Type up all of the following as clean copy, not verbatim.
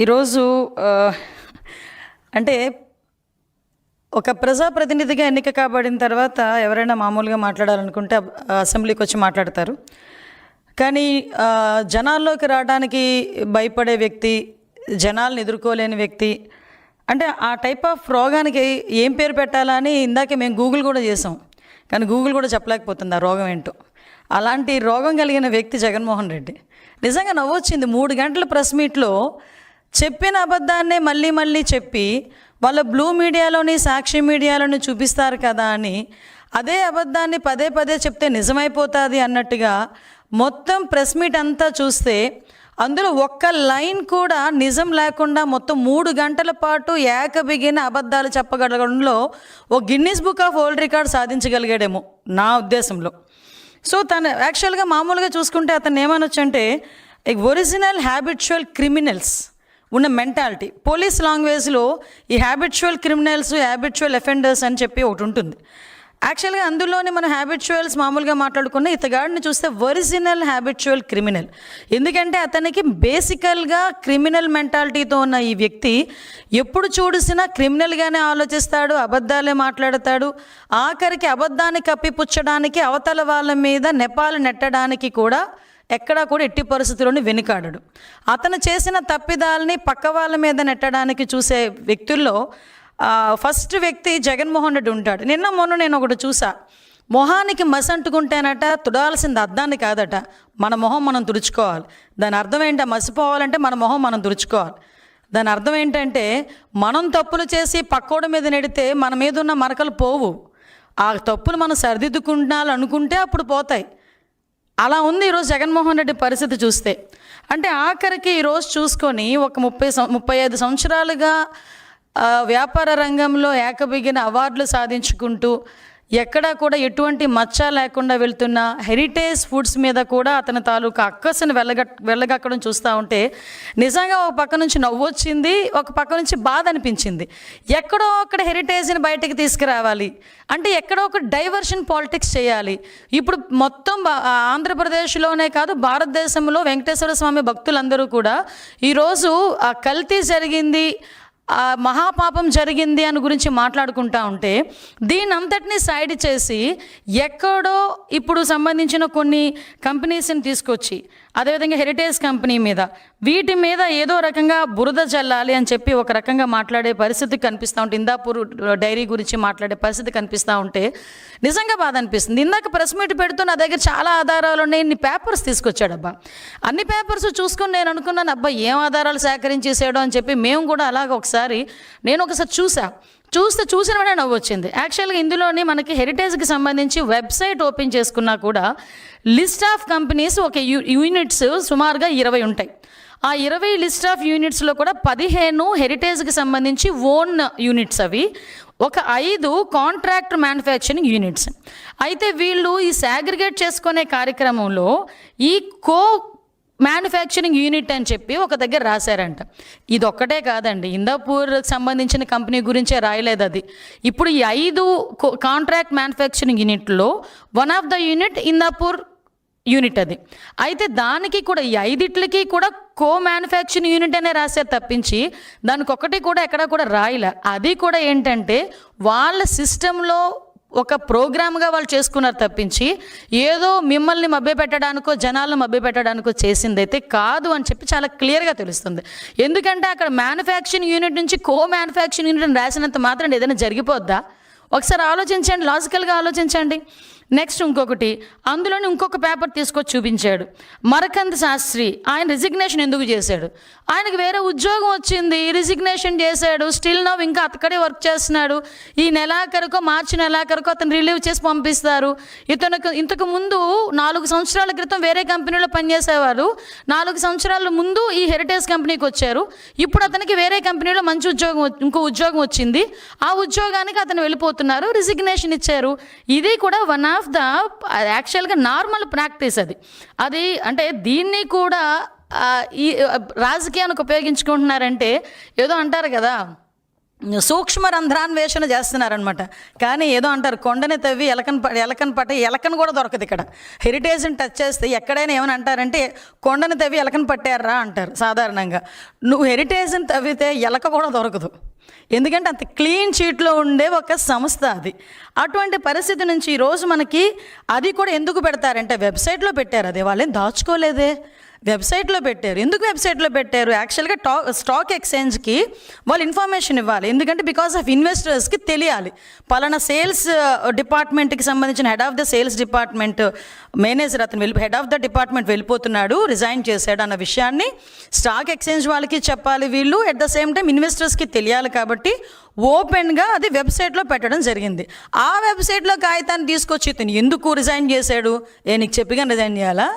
ఈరోజు అంటే ఒక ప్రజాప్రతినిధిగా ఎన్నిక కాబడిన తర్వాత ఎవరైనా మామూలుగా మాట్లాడాలనుకుంటే అసెంబ్లీకి వచ్చి మాట్లాడతారు. కానీ జనాల్లోకి రావడానికి భయపడే వ్యక్తి, జనాలను ఎదుర్కోలేని వ్యక్తి, అంటే ఆ టైప్ ఆఫ్ రోగానికి ఏం పేరు పెట్టాలని ఇందాకే మేము గూగుల్ కూడా చేసాం, కానీ గూగుల్ కూడా చెప్పలేకపోతుంది ఆ రోగం ఏంటో. అలాంటి రోగం కలిగిన వ్యక్తి జగన్మోహన్ రెడ్డి. నిజంగా నవ్వొచ్చింది. 3 గంటల ప్రెస్ మీట్లో చెప్పిన అబద్ధాన్నే మళ్ళీ మళ్ళీ చెప్పి వాళ్ళ బ్లూ మీడియాలోని సాక్షి మీడియాలోని చూపిస్తారు కదా అని అదే అబద్ధాన్ని పదే పదే చెప్తే నిజమైపోతుంది అన్నట్టుగా మొత్తం ప్రెస్ మీట్ అంతా చూస్తే అందులో ఒక్క లైన్ కూడా నిజం లేకుండా మొత్తం 3 గంటల పాటు ఏకబిగిన అబద్ధాలు చెప్పగలగడంలో ఓ Guinness book of world record సాధించగలిగాడేమో నా ఉద్దేశంలో. సో తను యాక్చువల్గా మామూలుగా చూసుకుంటే అతను ఏమనొచ్చు అంటే ఒరిజినల్ హ్యాబిచువల్ క్రిమినల్స్ ఉన్న మెంటాలిటీ. పోలీస్ లాంగ్వేజ్లో ఈ హ్యాబిచువల్ క్రిమినల్స్, హ్యాబిచువల్ అఫెండర్స్ అని చెప్పి ఒకటి ఉంటుంది. యాక్చువల్గా అందులోనే మనం హ్యాబిచువల్స్ మామూలుగా మాట్లాడుకున్న ఇతగాడిని చూస్తే ఒరిజినల్ హ్యాబిచువల్ క్రిమినల్. ఎందుకంటే అతనికి బేసికల్గా క్రిమినల్ మెంటాలిటీతో ఉన్న ఈ వ్యక్తి ఎప్పుడు చూసినా క్రిమినల్గానే ఆలోచిస్తాడు, అబద్ధాలే మాట్లాడతాడు. ఆఖరికి అబద్ధాన్ని కప్పిపుచ్చడానికి అవతల వాళ్ళ మీద నెపాలు నెట్టడానికి కూడా ఎక్కడా కూడా ఎట్టి పరిస్థితుల్లోనూ వెనుకాడడు. అతను చేసిన తప్పిదాలని పక్క వాళ్ళ మీద నెట్టడానికి చూసే వ్యక్తుల్లో ఫస్ట్ వ్యక్తి జగన్మోహన్ రెడ్డి ఉంటాడు. మొన్న నేను ఒకటి చూసా, మొహానికి మసి అంటుకుంటేనట తుడాల్సింది అద్దాన్ని కాదట, మన మొహం మనం తుడుచుకోవాలి. దాని అర్థం ఏంటి? మసిపోవాలంటే మన మొహం మనం తుడుచుకోవాలి. దాని అర్థం ఏంటంటే మనం తప్పులు చేసి పక్కోడి మీద నెడితే మన మీద ఉన్న మరకలు పోవు. ఆ తప్పులు మనం సరిదిద్దుకుంటాలనుకుంటే అప్పుడు పోతాయి. అలా ఉంది ఈరోజు జగన్మోహన్ రెడ్డి పరిస్థితి చూస్తే. అంటే ఆఖరికి ఈరోజు చూసుకొని ఒక 35 సంవత్సరాలుగా వ్యాపార రంగంలో ఏకబిగిన అవార్డులు సాధించుకుంటూ ఎక్కడా కూడా ఎటువంటి మచ్చ లేకుండా వెళ్తున్న హెరిటేజ్ ఫుడ్స్ మీద కూడా అతని తాలూకా అక్కసును వెళ్ళగక్కడం చూస్తూ ఉంటే నిజంగా ఒక పక్క నుంచి నవ్వు వచ్చింది, ఒక పక్క నుంచి బాధ అనిపించింది. ఎక్కడో అక్కడ హెరిటేజ్ని బయటకు తీసుకురావాలి అంటే ఎక్కడో ఒక డైవర్షన్ పాలిటిక్స్ చేయాలి. ఇప్పుడు మొత్తం ఆంధ్రప్రదేశ్లోనే కాదు భారతదేశంలో వెంకటేశ్వర స్వామి భక్తులందరూ కూడా ఈరోజు ఆ కల్తీ జరిగింది, మహాపాపం జరిగింది అని గురించి మాట్లాడుకుంటా ఉంటే దీని అంతటినీ సైడ్ చేసి ఎక్కడో ఇప్పుడు సంబంధించిన కొన్ని కంపెనీస్ని తీసుకొచ్చి అదేవిధంగా హెరిటేజ్ కంపెనీ మీద వీటి మీద ఏదో రకంగా బురద జల్లాలి అని చెప్పి ఒక రకంగా మాట్లాడే పరిస్థితి కనిపిస్తూ ఉంటే, ఇందాపూర్ డైరీ గురించి మాట్లాడే పరిస్థితి కనిపిస్తూ ఉంటే నిజంగా బాధ అనిపిస్తుంది. ఇందాక ప్రెస్ మీట్ పెడుతూ నా దగ్గర చాలా ఆధారాలు ఉన్నాయి, ఇన్ని పేపర్స్ తీసుకొచ్చాడబ్బా. అన్ని పేపర్స్ చూసుకొని నేను అనుకున్నాను, అబ్బా ఏం ఆధారాలు సేకరించేసాడో అని చెప్పి మేము కూడా అలాగ ఒకసారి చూసిన వెంటనే నవ్వు వచ్చింది. యాక్చువల్గా ఇందులోని మనకి హెరిటేజ్కి సంబంధించి వెబ్సైట్ ఓపెన్ చేసుకున్నా కూడా లిస్ట్ ఆఫ్ కంపెనీస్ ఒక యూనిట్స్ సుమారుగా 20 ఉంటాయి. ఆ 20 లిస్ట్ ఆఫ్ యూనిట్స్లో కూడా 15 హెరిటేజ్కి సంబంధించి ఓన్ యూనిట్స్, అవి ఒక 5 కాంట్రాక్ట్ మ్యానుఫ్యాక్చరింగ్ యూనిట్స్. అయితే వీళ్ళు ఈ సాగ్రిగేట్ చేసుకునే కార్యక్రమంలో ఈ మ్యానుఫ్యాక్చరింగ్ యూనిట్ అని చెప్పి ఒక దగ్గర రాశారంట. ఇది ఒక్కటే కాదండి, ఇందాపూర్కి సంబంధించిన కంపెనీ గురించే రాయలేదు అది. ఇప్పుడు ఈ 5 కాంట్రాక్ట్ మ్యానుఫ్యాక్చరింగ్ యూనిట్లో one of the unit Indapur unit అది. అయితే దానికి కూడా ఈ 5టికి కూడా మ్యానుఫ్యాక్చరింగ్ యూనిట్ అనే రాశారు తప్పించి దానికి ఒక్కటి కూడా ఎక్కడా కూడా రాయలే. అది కూడా ఏంటంటే వాళ్ళ సిస్టంలో ఒక ప్రోగ్రామ్గా వాళ్ళు చేసుకున్నారు తప్పించి ఏదో మిమ్మల్ని మభ్యపెట్టడానికో జనాలను మభ్యపెట్టడానికో చేసిందైతే కాదు అని చెప్పి చాలా క్లియర్గా తెలుస్తుంది. ఎందుకంటే అక్కడ మ్యానుఫ్యాక్చరింగ్ యూనిట్ నుంచి మ్యానుఫ్యాక్చరింగ్ యూనిట్ రాసినంత మాత్రం ఏదైనా జరిగిపోద్దా? ఒకసారి ఆలోచించండి, లాజికల్గా ఆలోచించండి. నెక్స్ట్ ఇంకొకటి, అందులోని ఇంకొక పేపర్ తీసుకొచ్చి చూపించాడు. మరకంద్ శాస్త్రి ఆయన రిజిగ్నేషన్ ఎందుకు చేశాడు? ఆయనకు వేరే ఉద్యోగం వచ్చింది, రిజిగ్నేషన్ చేశాడు, స్టిల్ నవ్ ఇంకా అక్కడే వర్క్ చేస్తున్నాడు. ఈ మార్చి నెలాఖరుకో అతను రిలీవ్ చేసి పంపిస్తారు. ఇంతకు ముందు 4 సంవత్సరాల క్రితం వేరే కంపెనీలో పనిచేసేవారు, 4 సంవత్సరాల ముందు ఈ హెరిటేజ్ కంపెనీకి వచ్చారు. ఇప్పుడు అతనికి వేరే కంపెనీలో మంచి ఇంకో ఉద్యోగం వచ్చింది, ఆ ఉద్యోగానికి అతను వెళ్ళిపోతున్నారు, రిజిగ్నేషన్ ఇచ్చారు. ఇది కూడా వన్ ఆఫ్ ద యాక్చువల్గా నార్మల్ ప్రాక్టీస్ అది. అంటే దీన్ని కూడా ఈ రాజకీయానికి ఉపయోగించుకుంటున్నారంటే ఏదో అంటారు కదా, సూక్ష్మ రంధ్రాన్వేషణ చేస్తున్నారనమాట. కానీ ఏదో అంటారు, కొండని తవ్వి ఎలకను కూడా దొరకదు. ఇక్కడ హెరిటేజ్ని టచ్ చేస్తే ఎక్కడైనా ఏమని అంటారంటే కొండని తవ్వి ఎలకను పట్టారా అంటారు సాధారణంగా. నువ్వు హెరిటేజ్ని తవ్వితే ఎలక కూడా దొరకదు, ఎందుకంటే అంత క్లీన్ షీట్లో ఉండే ఒక సంస్థ అది. అటువంటి పరిస్థితి నుంచి ఈరోజు మనకి అది కూడా ఎందుకు పెడతారంటే వెబ్సైట్లో పెట్టారు. అది వాళ్ళేం దాచుకోలేదే, వెబ్సైట్లో పెట్టారు. ఎందుకు వెబ్సైట్లో పెట్టారు? యాక్చువల్గా స్టాక్ ఎక్స్చేంజ్కి వాళ్ళు ఇన్ఫర్మేషన్ ఇవ్వాలి. ఎందుకంటే బికాస్ ఆఫ్ ఇన్వెస్టర్స్కి తెలియాలి పలానా సేల్స్ డిపార్ట్మెంట్కి సంబంధించిన head of the sales department manager అతను హెడ్ ఆఫ్ ద డిపార్ట్మెంట్ వెళ్ళిపోతున్నాడు, రిజైన్ చేశాడు అన్న విషయాన్ని స్టాక్ ఎక్స్చేంజ్ వాళ్ళకి చెప్పాలి వీళ్ళు, ఎట్ ద సేమ్ టైం ఇన్వెస్టర్స్కి తెలియాలి. కాబట్టి ఓపెన్గా అది వెబ్సైట్లో పెట్టడం జరిగింది. ఆ వెబ్సైట్లో కాగితాన్ని తీసుకొచ్చి ఇతను ఎందుకు రిజైన్ చేశాడు? నీకు చెప్పిగా రిజైన్ చేయాలా,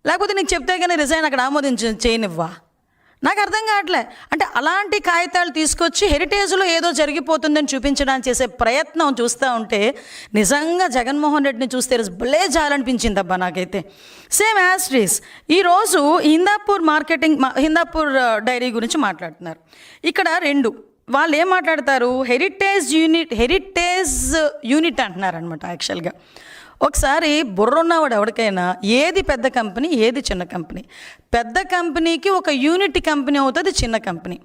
లేకపోతే నీకు చెప్తే కానీ రిజైన్ అక్కడ చేయనివ్వా? నాకు అర్థం కావట్లే. అంటే అలాంటి కాగితాలు తీసుకొచ్చి హెరిటేజ్లో ఏదో జరిగిపోతుందని చూపించడానికి చేసే ప్రయత్నం చూస్తూ ఉంటే నిజంగా జగన్మోహన్ రెడ్డిని చూస్తే భలే జాలనిపించింది అబ్బా నాకైతే. సేమ్ యాస్ట్రీస్ ఈరోజు హిందాపూర్ డైరీ గురించి మాట్లాడుతున్నారు. ఇక్కడ వాళ్ళు ఏం మాట్లాడతారు, హెరిటేజ్ యూనిట్ అంటున్నారనమాట. యాక్చువల్గా ఒకసారి బుర్రున్నవాడు ఎవరికైనా ఏది పెద్ద కంపెనీ ఏది చిన్న కంపెనీ, పెద్ద కంపెనీకి ఒక యూనిట్ కంపెనీ అవుతుంది చిన్న కంపెనీ,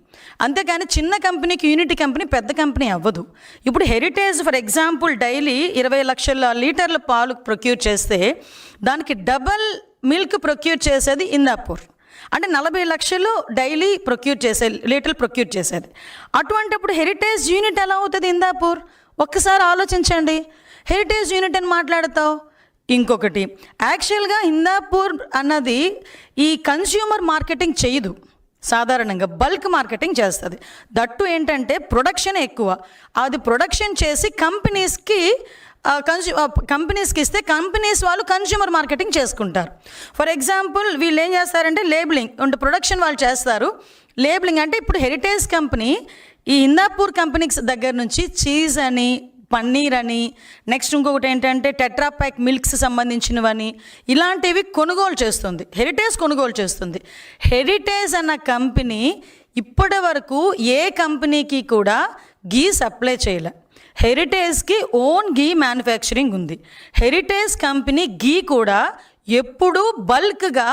అంతేకాని చిన్న కంపెనీకి యూనిట్ కంపెనీ పెద్ద కంపెనీ అవ్వదు. ఇప్పుడు హెరిటేజ్ ఫర్ ఎగ్జాంపుల్ డైలీ 20 లక్షల లీటర్ల పాలు ప్రొక్యూర్ చేస్తే దానికి డబల్ మిల్క్ ప్రొక్యూర్ చేసేది హిందాపూర్. అంటే 40 లక్షలు డైలీ లీటర్లు ప్రొక్యూర్ చేసేది. అటువంటిప్పుడు హెరిటేజ్ యూనిట్ ఎలా అవుతుంది హిందాపూర్? ఒక్కసారి ఆలోచించండి. హెరిటేజ్ యూనిట్ అని మాట్లాడతావు. ఇంకొకటి, యాక్చువల్గా హిందాపూర్ అన్నది ఈ కన్స్యూమర్ మార్కెటింగ్ చేయదు, సాధారణంగా బల్క్ మార్కెటింగ్ చేస్తుంది. దట్టు ఏంటంటే ప్రొడక్షన్ ఎక్కువ. అది ప్రొడక్షన్ చేసి కంపెనీస్కి ఇస్తే కంపెనీస్ వాళ్ళు కన్స్యూమర్ మార్కెటింగ్ చేసుకుంటారు. ఫర్ ఎగ్జాంపుల్ వీళ్ళు ఏం చేస్తారంటే లేబులింగ్ అంటే ప్రొడక్షన్ వాళ్ళు చేస్తారు. లేబులింగ్ అంటే ఇప్పుడు హెరిటేజ్ కంపెనీ ఈ హిందాపూర్ కంపెనీస్ దగ్గర నుంచి చీజ్ అని, పన్నీర్ అని, నెక్స్ట్ ఇంకొకటి ఏంటంటే టెట్రాప్యాక్ మిల్క్స్ సంబంధించినవని ఇలాంటివి కొనుగోలు చేస్తుంది, హెరిటేజ్ కొనుగోలు చేస్తుంది. హెరిటేజ్ అన్న కంపెనీ ఇప్పటి వరకు ఏ కంపెనీకి కూడా గీ సప్లై చేయలే. హెరిటేజ్కి ఓన్ గీ మ్యానుఫ్యాక్చరింగ్ ఉంది. హెరిటేజ్ కంపెనీ గీ కూడా ఎప్పుడూ బల్క్గా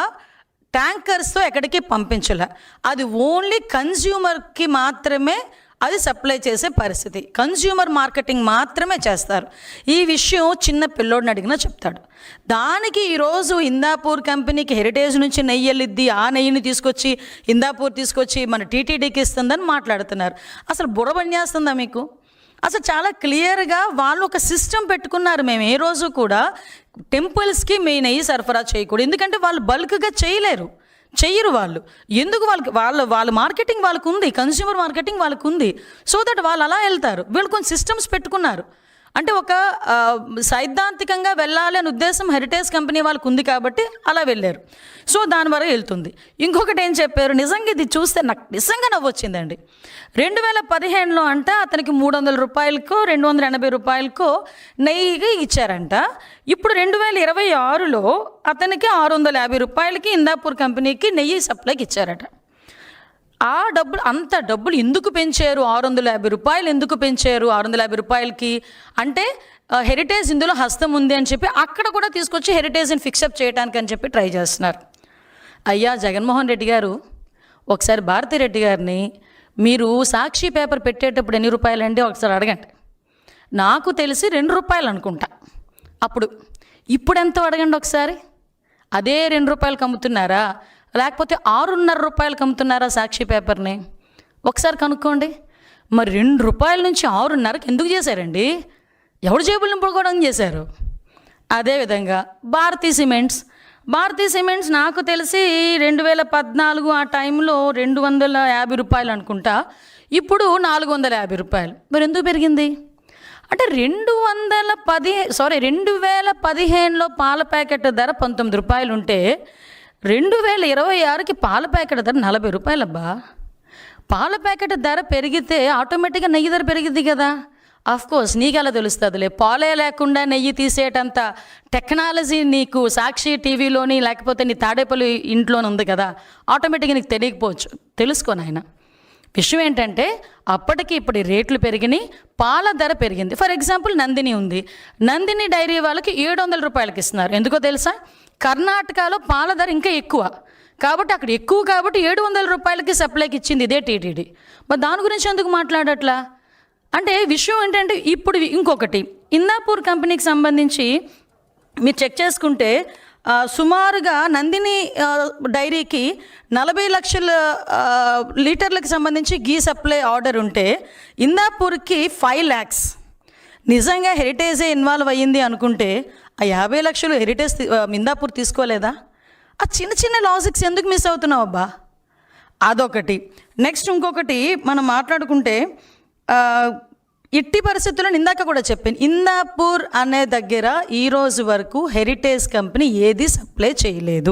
ట్యాంకర్స్తో ఎక్కడికి పంపించలే. అది ఓన్లీ కన్జ్యూమర్కి మాత్రమే అది సప్లై చేసే పరిస్థితి. కన్జ్యూమర్ మార్కెటింగ్ మాత్రమే చేస్తారు. ఈ విషయం చిన్న పిల్లోడిని అడిగినా చెప్తాడు. దానికి ఈరోజు హిందాపూర్ కంపెనీకి హెరిటేజ్ నుంచి నెయ్యి వెళ్ళిద్ది, ఆ నెయ్యిని తీసుకొచ్చి హిందాపూర్ తీసుకొచ్చి మన టీటీడీకి ఇస్తుందని మాట్లాడుతున్నారు. అసలు బుడబన్యాస్తుందా మీకు? అసలు చాలా క్లియర్గా వాళ్ళు ఒక సిస్టమ్ పెట్టుకున్నారు. మేము ఏ రోజు కూడా టెంపుల్స్కి మీ నెయ్యి సరఫరా చేయకూడదు, ఎందుకంటే వాళ్ళు బల్క్గా చెయ్యరు వాళ్ళు. ఎందుకు వాళ్ళ మార్కెటింగ్ వాళ్ళకు ఉంది, కన్స్యూమర్ మార్కెటింగ్ వాళ్ళకు ఉంది. సో దట్ వాళ్ళు అలా వెళ్తారు. వీళ్ళు కొన్ని సిస్టమ్స్ పెట్టుకున్నారు. అంటే ఒక సైద్ధాంతికంగా వెళ్ళాలి అనే ఉద్దేశం హెరిటేజ్ కంపెనీ వాళ్ళకు ఉంది కాబట్టి అలా వెళ్ళారు. సో దాని వరకు వెళ్తుంది. ఇంకొకటి ఏం చెప్పారు, నిజంగా ఇది చూస్తే నాకు నిజంగా నవ్వొచ్చిందండి. 2015లో అంట అతనికి 300 రూపాయలకో 280 రూపాయలకో నెయ్యి ఇచ్చారంట. ఇప్పుడు 2026లో అతనికి 650 రూపాయలకి హిందాపూర్ కంపెనీకి నెయ్యి సప్లైకి ఇచ్చారట. అంత డబ్బులు ఎందుకు పెంచారు? 650 రూపాయలు ఎందుకు పెంచారు? 650 రూపాయలకి అంటే హెరిటేజ్ ఇందులో హస్తం ఉంది అని చెప్పి అక్కడ కూడా తీసుకొచ్చి హెరిటేజ్ని ఫిక్సప్ చేయడానికి అని చెప్పి ట్రై చేస్తున్నారు. అయ్యా జగన్మోహన్ రెడ్డి గారు, ఒకసారి భారతిరెడ్డి గారిని మీరు సాక్షి పేపర్ పెట్టేటప్పుడు ఎన్ని రూపాయలండి ఒకసారి అడగండి. నాకు తెలిసి 2 రూపాయలు అనుకుంటా అప్పుడు. ఇప్పుడు ఎంతో అడగండి ఒకసారి. అదే 2 రూపాయలకి అమ్ముతున్నారా, లేకపోతే 6.5 రూపాయలకి అమ్ముతున్నారా సాక్షి పేపర్ని? ఒకసారి కనుక్కోండి. మరి 2 రూపాయల నుంచి 6.5కి ఎందుకు చేశారండి? ఎవడు జేబులు నింపుకోవడం చేశారు? అదేవిధంగా భారతీ సిమెంట్స్ నాకు తెలిసి 2014 ఆ టైంలో 250 రూపాయలు అనుకుంటా, ఇప్పుడు 450 రూపాయలు. మరి ఎందుకు పెరిగింది? అంటే 2015లో పాల ప్యాకెట్ ధర 19 రూపాయలు ఉంటే 2026కి పాల ప్యాకెట్ ధర 40 రూపాయలు. అబ్బా, పాల ప్యాకెట్ ధర పెరిగితే ఆటోమేటిక్గా నెయ్యి ధర పెరిగిద్ది కదా. ఆఫ్కోర్స్ నీకు ఎలా తెలుస్తుందిలే, పాలే లేకుండా నెయ్యి తీసేటంత టెక్నాలజీ నీకు సాక్షి టీవీలోని లేకపోతే నీ తాడేపల్లి ఇంట్లోనే ఉంది కదా, ఆటోమేటిక్గా నీకు తెలియకపోవచ్చు. తెలుసుకో నాయన, విషయం ఏంటంటే అప్పటికి ఇప్పుడు రేట్లు పెరిగినాయి, పాల ధర పెరిగింది. ఫర్ ఎగ్జాంపుల్ నందిని ఉంది, నందిని డైరీ వాళ్ళకి 700 రూపాయలకి ఇస్తున్నారు. ఎందుకో తెలుసా? కర్ణాటకలో పాల ధర ఇంకా ఎక్కువ కాబట్టి అక్కడ ఎక్కువ కాబట్టి 700 రూపాయలకి సప్లైకి ఇచ్చింది ఇదే టీటీడీ. మరి దాని గురించి ఎందుకు మాట్లాడట్లా? అంటే విషయం ఏంటంటే ఇప్పుడు ఇంకొకటి ఇందాపూర్ కంపెనీకి సంబంధించి మీరు చెక్ చేసుకుంటే సుమారుగా నందిని డైరీకి 40 లక్షల లీటర్లకు సంబంధించి గీ సప్లై ఆర్డర్ ఉంటే ఇందాపూర్కి 5 lakhs. నిజంగా హెరిటేజే ఇన్వాల్వ్ అయ్యింది అనుకుంటే ఆ 50 లక్షలు హెరిటేజ్ ఇందాపూర్ తీసుకోలేదా? ఆ చిన్న చిన్న లాజిక్స్ ఎందుకు మిస్ అవుతున్నావు అబ్బా? అదొకటి. నెక్స్ట్ ఇంకొకటి మనం మాట్లాడుకుంటే ఇట్టి పరిస్థితుల్లో ఇందాక కూడా చెప్పాను, ఇందాపూర్ అనే దగ్గర ఈరోజు వరకు హెరిటేజ్ కంపెనీ ఏది సప్లై చేయలేదు.